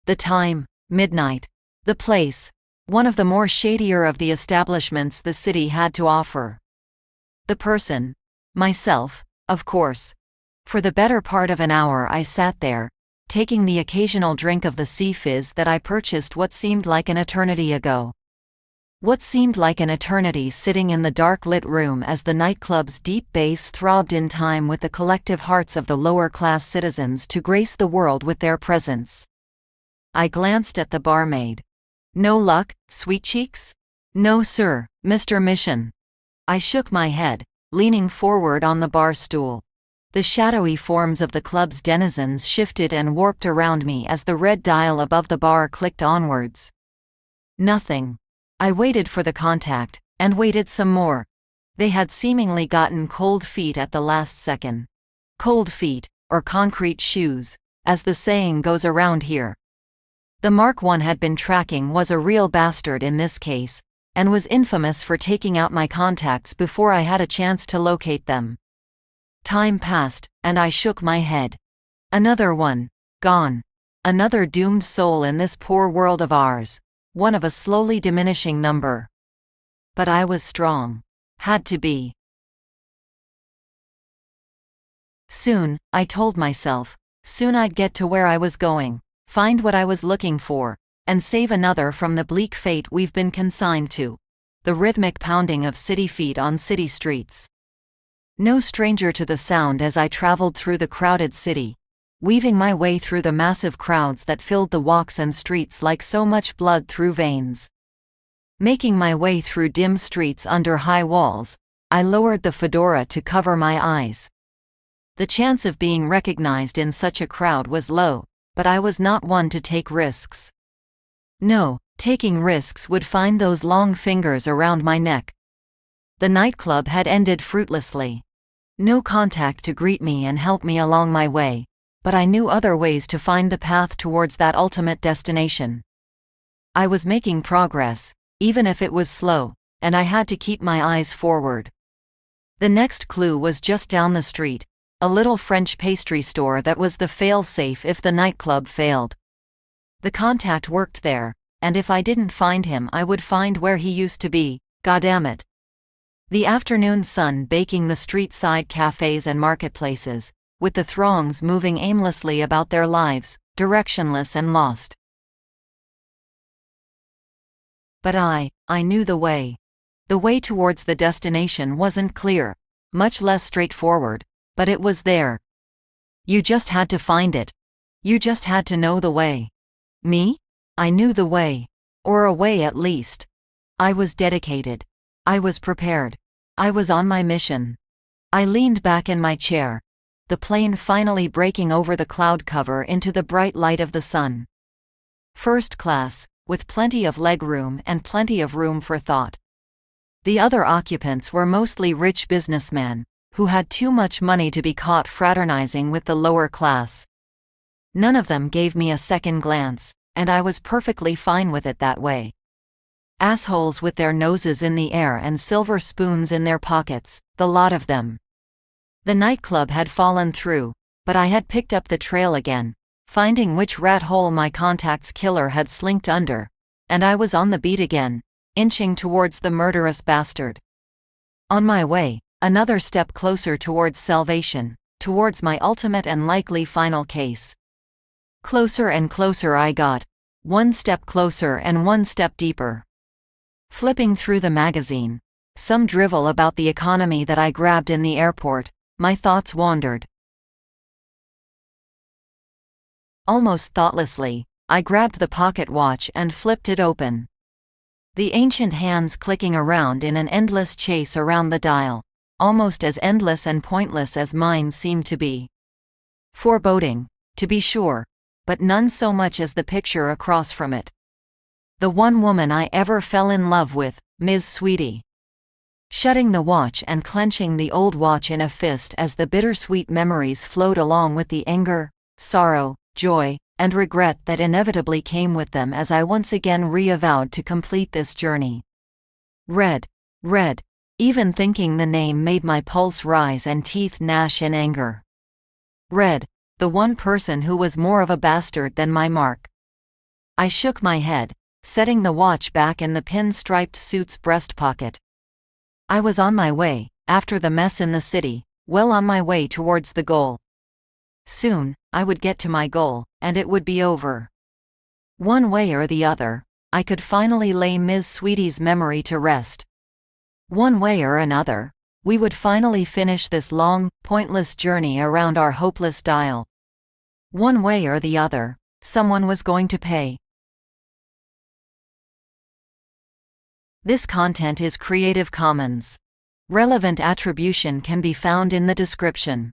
The time, midnight. The place, one of the more shadier of the establishments the city had to offer. The person, myself, of course. For the better part of an hour I sat there, taking the occasional drink of the sea fizz that I purchased what seemed like an eternity ago. What seemed like an eternity sitting in the dark-lit room as the nightclub's deep bass throbbed in time with the collective hearts of the lower-class citizens to grace the world with their presence. I glanced at the barmaid. "No luck, sweet cheeks?" "No sir, Mr. Mission." I shook my head, leaning forward on the bar stool. The shadowy forms of the club's denizens shifted and warped around me as the red dial above the bar clicked onwards. Nothing. I waited for the contact, and waited some more. They had seemingly gotten cold feet at the last second. Cold feet, or concrete shoes, as the saying goes around here. The mark one had been tracking was a real bastard in this case, and was infamous for taking out my contacts before I had a chance to locate them. Time passed, and I shook my head. Another one, gone. Another doomed soul in this poor world of ours. One of a slowly diminishing number. But I was strong. Had to be. Soon, I told myself, soon I'd get to where I was going, find what I was looking for, and save another from the bleak fate we've been consigned to. The rhythmic pounding of city feet on city streets. No stranger to the sound as I traveled through the crowded city, weaving my way through the massive crowds that filled the walks and streets like so much blood through veins. Making my way through dim streets under high walls, I lowered the fedora to cover my eyes. The chance of being recognized in such a crowd was low, but I was not one to take risks. No, taking risks would find those long fingers around my neck. The nightclub had ended fruitlessly. No contact to greet me and help me along my way. But I knew other ways to find the path towards that ultimate destination. I was making progress, even if it was slow, and I had to keep my eyes forward. The next clue was just down the street, a little French pastry store that was the fail-safe if the nightclub failed. The contact worked there, and if I didn't find him I would find where he used to be, goddammit. The afternoon sun baking the street-side cafes and marketplaces, with the throngs moving aimlessly about their lives, directionless and lost. But I knew the way. The way towards the destination wasn't clear, much less straightforward, but it was there. You just had to find it. You just had to know the way. Me? I knew the way. Or a way at least. I was dedicated. I was prepared. I was on my mission. I leaned back in my chair, the plane finally breaking over the cloud cover into the bright light of the sun. First class, with plenty of leg room and plenty of room for thought. The other occupants were mostly rich businessmen, who had too much money to be caught fraternizing with the lower class. None of them gave me a second glance, and I was perfectly fine with it that way. Assholes with their noses in the air and silver spoons in their pockets, the lot of them. The nightclub had fallen through, but I had picked up the trail again, finding which rat hole my contact's killer had slinked under, and I was on the beat again, inching towards the murderous bastard. On my way, another step closer towards salvation, towards my ultimate and likely final case. Closer and closer I got, one step closer and one step deeper. Flipping through the magazine, some drivel about the economy that I grabbed in the airport, my thoughts wandered. Almost thoughtlessly, I grabbed the pocket watch and flipped it open. The ancient hands clicking around in an endless chase around the dial, almost as endless and pointless as mine seemed to be. Foreboding, to be sure, but none so much as the picture across from it. The one woman I ever fell in love with, Ms. Sweetie. Shutting the watch and clenching the old watch in a fist as the bittersweet memories flowed along with the anger, sorrow, joy, and regret that inevitably came with them as I once again re-avowed to complete this journey. Red. Even thinking the name made my pulse rise and teeth gnash in anger. Red, the one person who was more of a bastard than my mark. I shook my head, setting the watch back in the pin-striped suit's breast pocket. I was on my way, after the mess in the city, well on my way towards the goal. Soon, I would get to my goal, and it would be over. One way or the other, I could finally lay Ms. Sweetie's memory to rest. One way or another, we would finally finish this long, pointless journey around our hopeless dial. One way or the other, someone was going to pay. This content is Creative Commons. Relevant attribution can be found in the description.